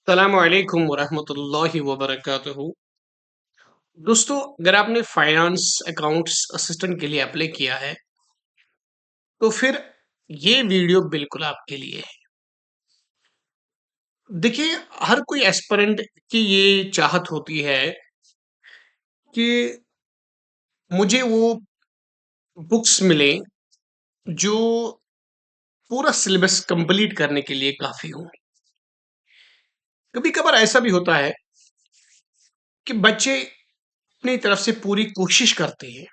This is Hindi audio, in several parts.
अस्सलामुअलैकुम वरहमतुल्लाहि वबरकातुहू। दोस्तों, अगर आपने फाइनेंस अकाउंट्स असिस्टेंट के लिए अप्लाई किया है, तो फिर ये वीडियो बिल्कुल आपके लिए है। देखिए, हर कोई एस्पिरेंट की ये चाहत होती है कि मुझे वो बुक्स मिलें जो पूरा सिलेबस कंप्लीट करने के लिए काफ़ी हों। कभी-कभार ऐसा भी होता है कि बच्चे अपनी तरफ से पूरी कोशिश करते हैं,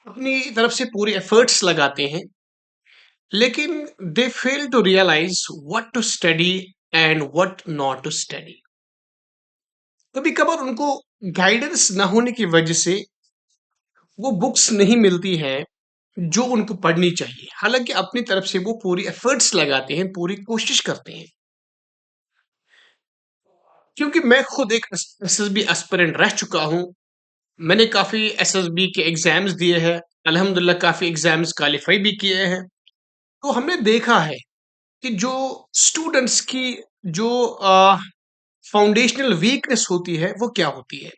अपनी तरफ से पूरे एफर्ट्स लगाते हैं, लेकिन they fail to realise what to study and what not to study. कभी कभार उनको गाइडेंस ना होने की वजह से वो बुक्स नहीं मिलती है जो उनको पढ़नी चाहिए, हालांकि अपनी तरफ से वो पूरी एफर्ट्स लगाते हैं, पूरी कोशिश करते हैं। क्योंकि मैं खुद एक एसएसबी एस्पिरेंट रह चुका हूं, मैंने काफी एसएसबी के एग्जाम्स दिए हैं, अल्हम्दुलिल्लाह काफी एग्जाम्स क्वालिफाई भी किए हैं। तो हमने देखा है कि जो स्टूडेंट्स की जो फाउंडेशनल वीकनेस होती है वो क्या होती है।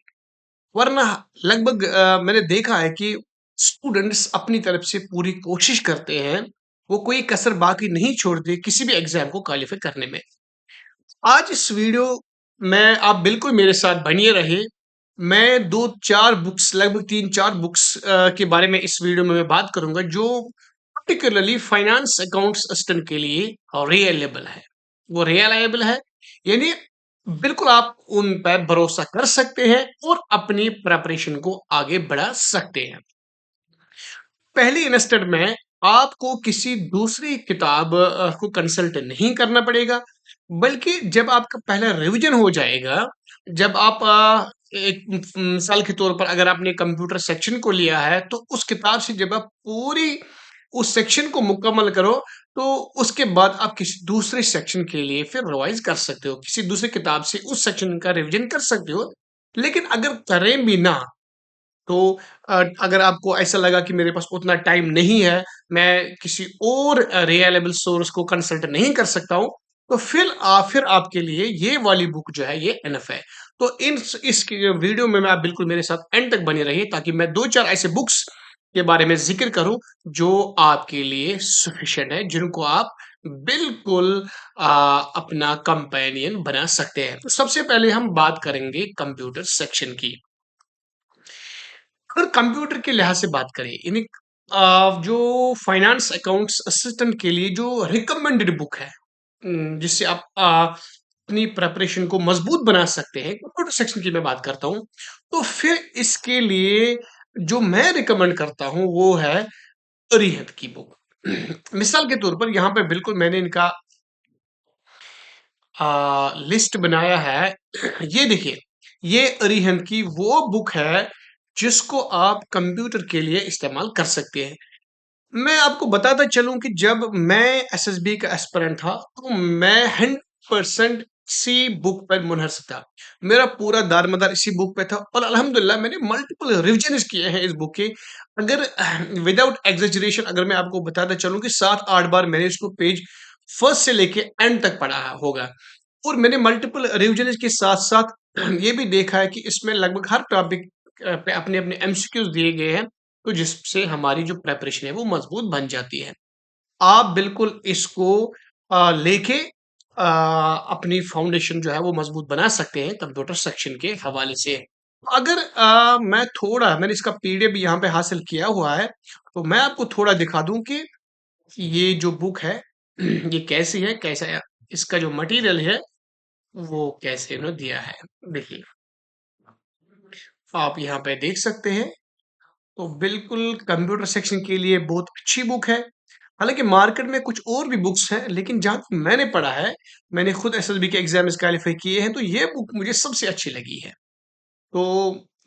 वरना लगभग मैंने देखा है कि स्टूडेंट्स अपनी तरफ से पूरी कोशिश करते हैं, वो कोई कसर बाकी नहीं छोड़ते किसी भी एग्जाम को क्वालिफाई करने में। आज इस वीडियो में आप बिल्कुल मेरे साथ बनिए रहे। मैं दो चार बुक्स, लगभग तीन चार बुक्स के बारे में इस वीडियो में मैं बात करूंगा जो पर्टिकुलरली फाइनेंस अकाउंट्स असिस्टेंट के लिए रियलेबल है। वो रियलाइबल है, यानी बिल्कुल आप उन पर भरोसा कर सकते हैं और अपनी प्रिपरेशन को आगे बढ़ा सकते हैं। पहली इंस्टेंट में आपको किसी दूसरी किताब को कंसल्ट नहीं करना पड़ेगा, बल्कि जब आपका पहला रिवीजन हो जाएगा, जब आप एक मिसाल के तौर पर अगर आपने कंप्यूटर सेक्शन को लिया है, तो उस किताब से जब आप पूरी उस सेक्शन को मुकम्मल करो, तो उसके बाद आप किसी दूसरे सेक्शन के लिए फिर रिवाइज कर सकते हो, किसी दूसरी किताब से उस सेक्शन का रिवीजन कर सकते हो। लेकिन अगर करें भी ना, तो अगर आपको ऐसा लगा कि मेरे पास उतना टाइम नहीं है, मैं किसी और रिलायबल सोर्स को कंसल्ट नहीं कर सकता हूँ, तो फिर आपके लिए ये वाली बुक जो है ये एनफ है। तो इस वीडियो में मैं आप बिल्कुल मेरे साथ एंड तक बने रहिए, ताकि मैं दो चार ऐसे बुक्स के बारे में जिक्र करूं जो आपके लिए सफिशिएंट है, जिनको आप बिल्कुल अपना कंपेनियन बना सकते हैं। तो सबसे पहले हम बात करेंगे कंप्यूटर सेक्शन की। अगर कंप्यूटर के लिहाज से बात करें, यानी जो फाइनेंस अकाउंट्स असिस्टेंट के लिए जो रिकमेंडेड बुक है, जिससे आप अपनी प्रिपरेशन को मजबूत बना सकते हैं, कंप्यूटर सेक्शन की मैं बात करता हूँ, तो फिर इसके लिए जो मैं रिकमेंड करता हूँ वो है अरिहंत की बुक। मिसाल के तौर पर यहाँ पे बिल्कुल मैंने इनका लिस्ट बनाया है। ये देखिए, ये अरिहंत की वो बुक है जिसको आप कंप्यूटर के लिए इस्तेमाल कर सकते हैं। मैं आपको बताता चलूं कि जब मैं एसएसबी का एस्पिरेंट था, तो मैं 100% इसी बुक पर मुनहसर था। मेरा पूरा दारमदार इसी बुक पे था और अल्हम्दुलिल्लाह मैंने मल्टीपल रिविजन्स किए हैं इस बुक के। अगर विदाउट एग्जेजरेशन अगर मैं आपको बताता चलूं कि 7-8 बार मैंने इसको पेज फर्स्ट से लेके एंड तक पढ़ा होगा। और मैंने मल्टीपल रिविजन्स के साथ-साथ ये भी देखा है कि इसमें लगभग हर टॉपिक पे अपने-अपने एमसीक्यूज़ दिए गए हैं, तो जिससे हमारी जो प्रिपरेशन है वो मजबूत बन जाती है। आप बिल्कुल इसको लेके अपनी फाउंडेशन जो है वो मजबूत बना सकते हैं कंप्यूटर सेक्शन के हवाले से। अगर मैंने इसका पीडीएफ भी यहाँ पे हासिल किया हुआ है, तो मैं आपको थोड़ा दिखा दूं कि ये जो बुक है ये कैसी है, कैसा इसका जो मटेरियल है वो कैसे इन्होंने दिया है। देखिए, आप यहाँ पे देख सकते हैं, तो बिल्कुल कंप्यूटर सेक्शन के लिए बहुत अच्छी बुक है। हालाँकि मार्केट में कुछ और भी बुक्स हैं, लेकिन जहाँ तक मैंने पढ़ा है, मैंने खुद एसएसबी के एग्ज़ाम्स क्वालीफाई किए हैं, तो ये बुक मुझे सबसे अच्छी लगी है। तो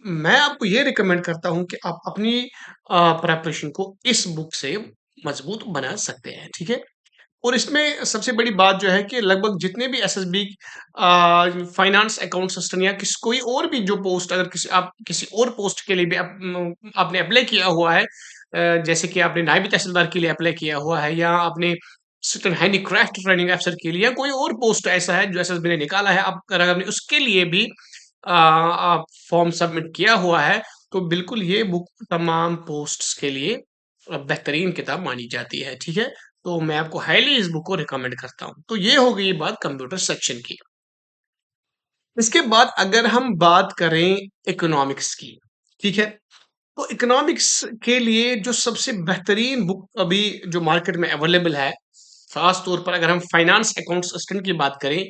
मैं आपको ये रिकमेंड करता हूँ कि आप अपनी प्रिपरेशन को इस बुक से मज़बूत बना सकते हैं, ठीक है? और इसमें सबसे बड़ी बात जो है कि लगभग जितने भी एसएसबी फाइनेंस अकाउंट असिस्टेंट या किसी कोई और भी जो पोस्ट, अगर आप किसी और पोस्ट के लिए भी आपने अप्लाई किया हुआ है, जैसे कि आपने नायब तहसीलदार के लिए अप्लाई किया हुआ है, या आपने असिस्टेंट हैंडीक्राफ्ट ट्रेनिंग अफसर के लिए, या कोई और पोस्ट ऐसा है जो एसएसबी ने निकाला है, आप अगर आपने उसके लिए भी आप फॉर्म सबमिट किया हुआ है, तो बिल्कुल ये बुक तमाम पोस्ट्स के लिए बेहतरीन किताब मानी जाती है, ठीक है? तो मैं आपको हाईली इस बुक को रिकमेंड करता हूँ। तो ये हो गई बात कंप्यूटर सेक्शन की। इसके बाद अगर हम बात करें इकोनॉमिक्स की, ठीक है? तो इकोनॉमिक्स के लिए जो सबसे बेहतरीन बुक अभी जो मार्केट में अवेलेबल है, खास तौर पर अगर हम फाइनेंस अकाउंट्स असिस्टेंट की बात करें,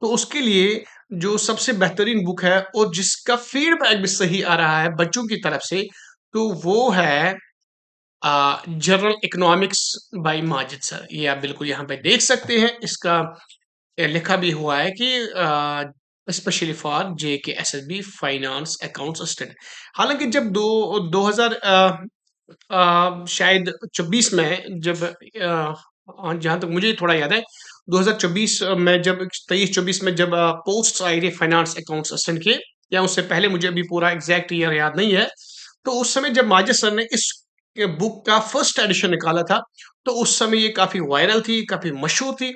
तो उसके लिए जो सबसे बेहतरीन बुक है और जिसका फीडबैक भी सही आ रहा है बच्चों की तरफ से, तो वो है general economics by Majid sir. ये आप बिल्कुल यहाँ पे देख सकते हैं। इसका लिखा भी हुआ है कि specially for JK SSB finance accounts assistant. हालांकि जब 2000 शायद 24 में जब जहां तक मुझे थोड़ा याद है, 2024 में जब 23-24 में जब पोस्ट आई थी फाइनेंस अकाउंट्स असिस्टेंट के, या उससे पहले, मुझे अभी पूरा एग्जैक्ट ईयर याद नहीं है। तो उस समय जब माजिद सर ने इस बुक का फर्स्ट एडिशन निकाला था, तो उस समय ये काफी वायरल थी, काफी मशहूर थी,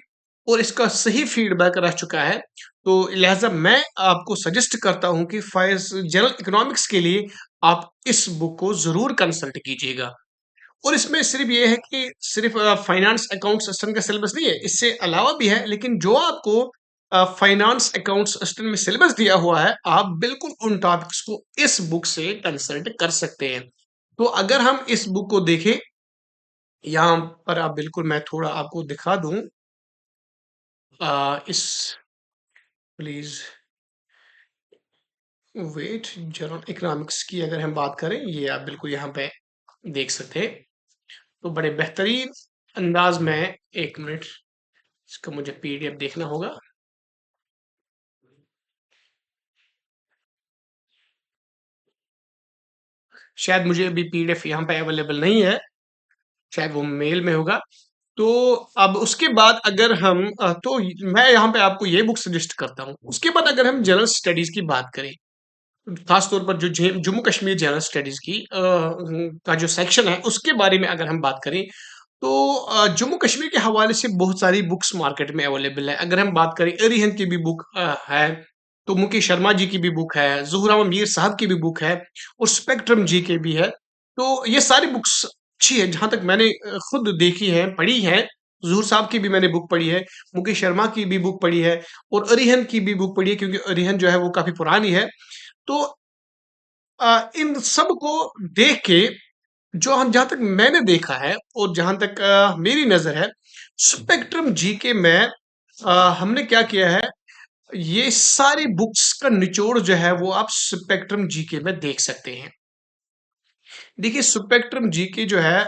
और इसका सही फीडबैक रह चुका है। तो लिहाजा मैं आपको सजेस्ट करता हूं कि जनरल इकोनॉमिक्स के लिए आप इस बुक को जरूर कंसल्ट कीजिएगा। और इसमें सिर्फ ये है कि सिर्फ फाइनेंस अकाउंट्स असिस्टेंट का सिलेबस नहीं है, इससे अलावा भी है, लेकिन जो आपको फाइनेंस अकाउंट्स असिस्टेंट में सिलेबस दिया हुआ है, आप बिल्कुल उन टॉपिक्स को इस बुक से कंसल्ट कर सकते हैं। तो अगर हम इस बुक को देखें, यहाँ पर आप बिल्कुल, मैं थोड़ा आपको दिखा दूं इस, प्लीज वेट, जनरल इकोनॉमिक्स की अगर हम बात करें, ये आप बिल्कुल यहाँ पे देख सकते हैं। तो बड़े बेहतरीन अंदाज में, एक मिनट, इसका मुझे पीडीएफ देखना होगा। शायद मुझे अभी पीडीएफ यहाँ पे अवेलेबल नहीं है, शायद वो मेल में होगा। तो अब उसके बाद अगर हम तो मैं यहाँ पे आपको ये बुक सजेस्ट करता हूँ। उसके बाद अगर हम जनरल स्टडीज की बात करें, खास तौर पर जो जम्मू कश्मीर जनरल स्टडीज की का जो सेक्शन है, उसके बारे में अगर हम बात करें, तो जम्मू कश्मीर के हवाले से बहुत सारी बुक्स मार्केट में अवेलेबल है। अगर हम बात करें, अरिहंत की भी बुक है, तो मुकेश शर्मा जी की भी बुक है, ज़ुहरा मीर साहब की भी बुक है, और स्पेक्ट्रम जी के भी है। तो ये सारी बुक्स अच्छी है, जहां तक मैंने खुद देखी है, पढ़ी है। ज़ुहूर साहब की भी मैंने बुक पढ़ी है, मुकेश शर्मा की भी बुक पढ़ी है, और अरिहंत की भी बुक पढ़ी है, क्योंकि अरिहंत जो है वो काफी पुरानी है। तो इन सब को देख के, जो हम, जहाँ तक मैंने देखा है और जहाँ तक मेरी नज़र है, स्पेक्ट्रम जीके में हमने क्या किया है, ये सारी बुक्स का निचोड़ जो है वो आप स्पेक्ट्रम जीके में देख सकते हैं। देखिए, स्पेक्ट्रम जीके जो है,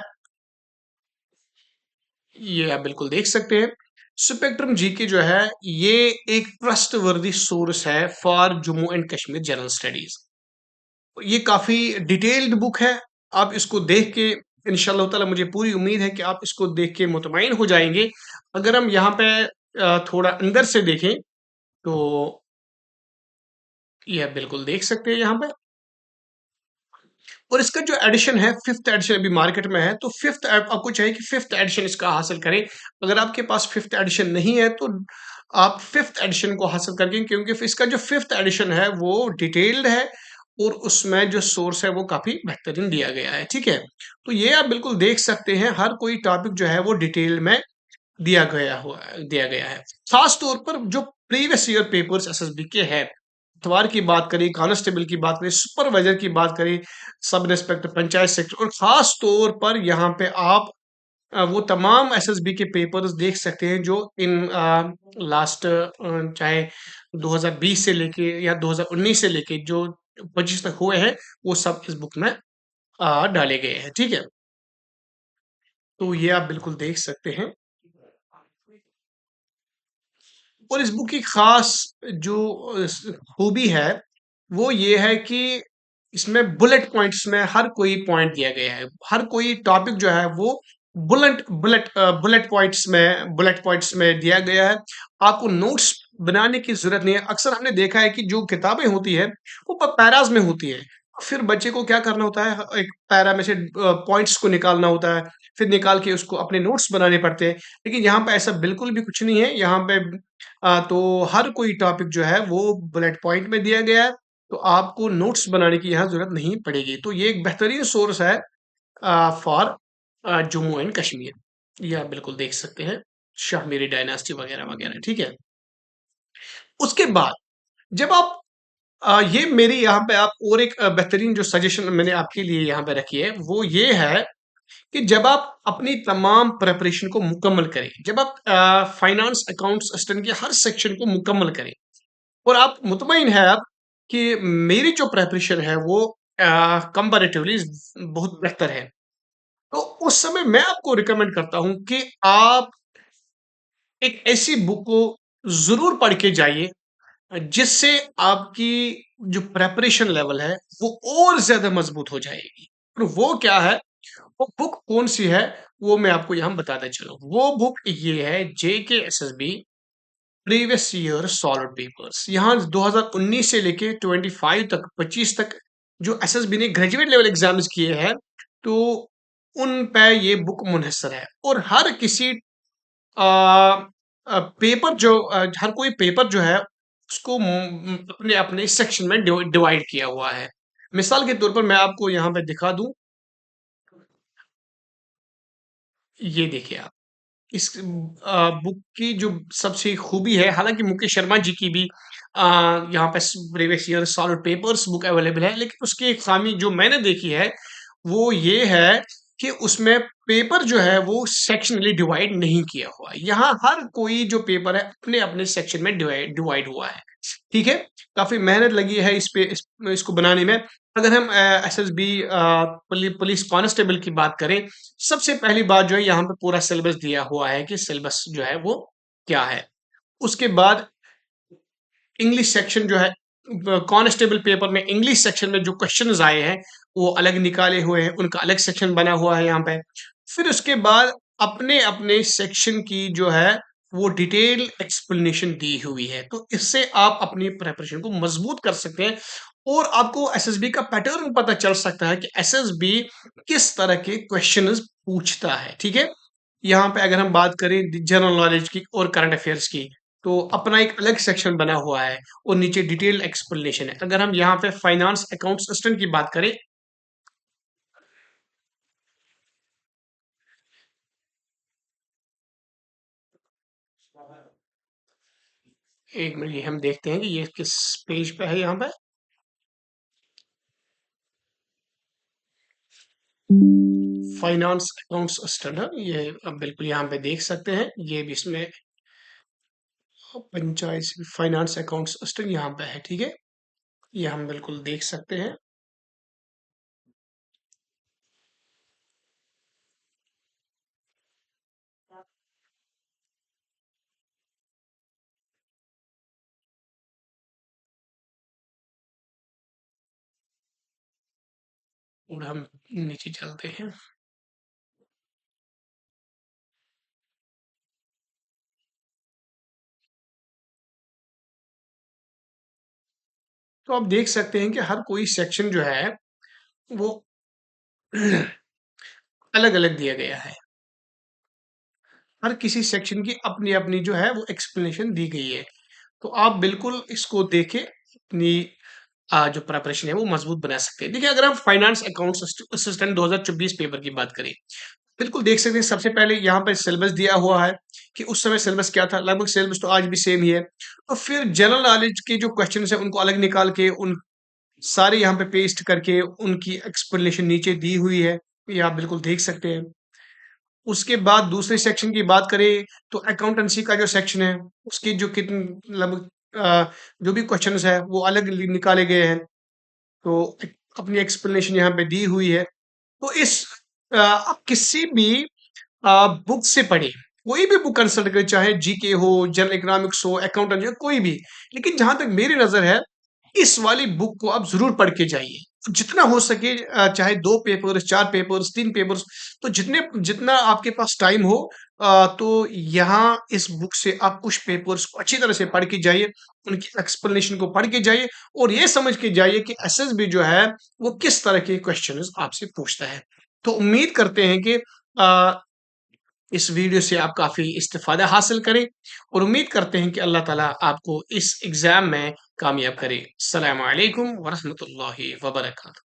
ये आप बिल्कुल देख सकते हैं। स्पेक्ट्रम जीके जो है, ये एक ट्रस्टवर्दी सोर्स है for Jammu and Kashmir general studies. ये काफी डिटेल्ड बुक है। आप इसको देख के, इंशाल्लाह ताला मुझे पूरी उम्मीद है कि आप इसको देख के मुतमईन हो जाएंगे। अगर हम यहाँ पे थोड़ा अंदर से देखें, तो ये आप बिल्कुल देख सकते हैं यहाँ पे। और इसका जो एडिशन है, फिफ्थ एडिशन अभी मार्केट में है, तो फिफ्थ आपको चाहिए कि फिफ्थ एडिशन इसका हासिल करें। अगर आपके पास फिफ्थ एडिशन नहीं है, तो आप फिफ्थ एडिशन को हासिल करके, क्योंकि इसका जो फिफ्थ एडिशन है वो डिटेल्ड है, और उसमें जो सोर्स है वो काफी बेहतरीन दिया गया है, ठीक है? तो ये आप बिल्कुल देख सकते हैं, हर कोई टॉपिक जो है वो डिटेल में दिया गया है। खास तौर पर जो प्रीवियस ईयर पेपर्स एसएसबी के हैं, इतवार की बात करें, कांस्टेबल की बात करें, सुपरवाइजर की बात करें, सब इंस्पेक्टर, पंचायत सेक्टर, और खास तौर पर यहाँ पे आप वो तमाम एसएसबी के पेपर्स देख सकते हैं जो इन लास्ट चाहे 2020 से लेके या 2019 से लेके जो 25 तक हुए हैं, वो सब इस बुक में डाले गए हैं, ठीक है? तो ये आप बिल्कुल देख सकते हैं। और इस बुक की खास जो खूबी है, वो ये है कि इसमें बुलेट पॉइंट्स में हर कोई पॉइंट दिया गया है। हर कोई टॉपिक जो है वो बुलेट पॉइंट्स में दिया गया है। आपको नोट्स बनाने की ज़रूरत नहीं है। अक्सर हमने देखा है कि जो किताबें होती है, वो पैराज़ में होती है। फिर बच्चे को क्या करना होता है, एक पैरा में से पॉइंट्स को निकालना होता है, फिर निकाल के उसको अपने नोट्स बनाने पड़ते हैं। लेकिन यहाँ पे ऐसा बिल्कुल भी कुछ नहीं है, यहाँ पे तो हर कोई टॉपिक जो है वो बुलेट पॉइंट में दिया गया है, तो आपको नोट्स बनाने की यहाँ ज़रूरत नहीं पड़ेगी। तो ये एक बेहतरीन सोर्स है फॉर जम्मू एंड कश्मीर। ये आप बिल्कुल देख सकते हैं, शाहमीरी डायनास्टी वगैरह-वगैरह, ठीक है? उसके बाद जब आप ये मेरी यहाँ पे आप और एक बेहतरीन जो सजेशन मैंने आपके लिए यहाँ पे रखी है, वो ये है कि जब आप अपनी तमाम प्रिपरेशन को मुकम्मल करें, जब आप फाइनेंस अकाउंट्स असिस्टेंट के हर सेक्शन को मुकम्मल करें और आप मुतमईन हैं आप कि मेरी जो प्रिपरेशन है वो कंपैरेटिवली बहुत बेहतर है। तो उस समय मैं आपको रिकमेंड करता हूँ कि आप एक ऐसी बुक को ज़रूर पढ़ के जाइए जिससे आपकी जो प्रिपरेशन लेवल है वो और ज़्यादा मज़बूत हो जाएगी। और वो क्या है, वो बुक कौन-सी है, वो मैं आपको यहाँ बताता चलूँ। वो बुक ये है जेके SSB previous year solved papers. यहाँ 2019 से लेके 25 तक 25 तक जो एसएसबी ने ग्रेजुएट लेवल एग्ज़ाम्स किए हैं, तो उन पे ये बुक मुनहसर है और हर किसी पेपर जो हर कोई पेपर जो है उसको अपने-अपने सेक्शन में डिवाइड किया हुआ है। मिसाल के तौर पर मैं आपको यहाँ पे दिखा दूँ, ये देखिए आप। इस बुक की जो सबसे खूबी है, हालाँकि मुकेश शर्मा जी की भी यहाँ पे previous year solve papers book available है, लेकिन उसकी एक खामी जो मैंने देखी है, वो ये है कि उसमें पेपर जो है वो सेक्शनली डिवाइड नहीं किया हुआ है। यहाँ हर कोई जो पेपर है अपने-अपने सेक्शन में डिवाइड हुआ है। ठीक है? काफ़ी मेहनत लगी है इस पे इसको बनाने में। अगर हम एसएसबी पुलिस कांस्टेबल की बात करें, सबसे पहली बात जो है यहाँ पे पूरा सिलेबस दिया हुआ है कि सिलेबस जो है वो क्या है। उसके बाद इंग्लिश सेक्शन जो है कांस्टेबल पेपर में इंग्लिश सेक्शन में जो क्वेश्चंस आए हैं, वो अलग निकाले हुए हैं, उनका अलग सेक्शन बना हुआ है यहाँ पे। फिर उसके बाद अपने-अपने सेक्शन की जो है वो डिटेल एक्सप्लेनेशन दी हुई है। तो इससे आप अपनी प्रिपरेशन को मजबूत कर सकते हैं और आपको एसएसबी का पैटर्न पता चल सकता है कि एसएसबी किस तरह के क्वेश्चंस पूछता है, ठीक है? यहाँ पे अगर हम बात करें जनरल नॉलेज की और करंट अफेयर्स की, तो अपना एक अलग सेक्शन बना हुआ है और नीचे डिटेल एक्सप्लेनेशन है। अगर हम यहाँ पे फाइनेंस अकाउंट असिस्टेंट की बात करें, एक मिनट ये हम देखते हैं कि ये किस पेज पे है यहाँ पे। फाइनेंस अकाउंट्स असिस्टेंट है, ये अब बिल्कुल यहाँ पे देख सकते हैं। ये भी इसमें पंचायत फाइनेंस अकाउंट्स असिस्टेंट यहाँ पे है, ठीक है? ये हम बिल्कुल देख सकते हैं और हम नीचे चलते हैं। तो आप देख सकते हैं कि हर कोई सेक्शन जो है वो अलग-अलग दिया गया है। हर किसी सेक्शन की अपनी-अपनी जो है वो एक्सप्लेनेशन दी गई है। तो आप बिल्कुल इसको देके अपनी जो प्रिपरेशन है वो मजबूत बना सकते हैं। देखिए अगर हम फाइनेंस अकाउंट्स असिस्टेंट 2024 पेपर की बात करें, बिल्कुल देख सकते हैं सबसे पहले यहाँ पे सिलेबस दिया हुआ है कि उस समय सिलेबस क्या था, लगभग सिलेबस तो आज भी सेम ही है। और फिर जनरल नॉलेज के जो क्वेश्चन्स हैं उनको अलग निकाल के उन सारे यहाँ पे पेस्ट करके उनकी एक्सप्लेनेशन नीचे दी हुई है। ये आप बिल्कुल देख सकते हैं। उसके बाद दूसरे सेक्शन की बात करें तो अकाउंटेंसी का जो सेक्शन है उसकी जो लगभग जो भी क्वेश्चंस है वो अलग निकाले गए हैं तो अपनी एक्सप्लेनेशन यहाँ पे दी हुई है तो इस आप किसी भी बुक से पढ़े कोई भी बुक कंसल्ट करें चाहे जीके हो जनरल इकोनॉमिक्स हो अकाउंटेंट हो कोई भी लेकिन जहां तक मेरी नजर है इस वाली बुक को आप ज़रूर पढ़ के जाइए। जितना हो सके चाहे 2 पेपर्स, 4 पेपर्स, 3 पेपर्स तो जितना आपके पास टाइम हो तो यहाँ इस बुक से आप कुछ पेपर्स को अच्छी तरह से पढ़ के जाइए, उनकी एक्सप्लेनेशन को पढ़ के जाइए और ये समझ के जाइए कि एसएसबी जो है वो किस तरह के क्वेश्चंस आपसे पूछता है। तो उम्मीद करते हैं कि इस वीडियो से आप काफ़ी इस्तिफ़ादा हासिल करें और उम्मीद करते हैं कि अल्लाह ताला आपको इस एग्ज़ाम में कामयाब करे। अस्सलामु अलैकुम व रहमतुल्लाहि व बरकातहू।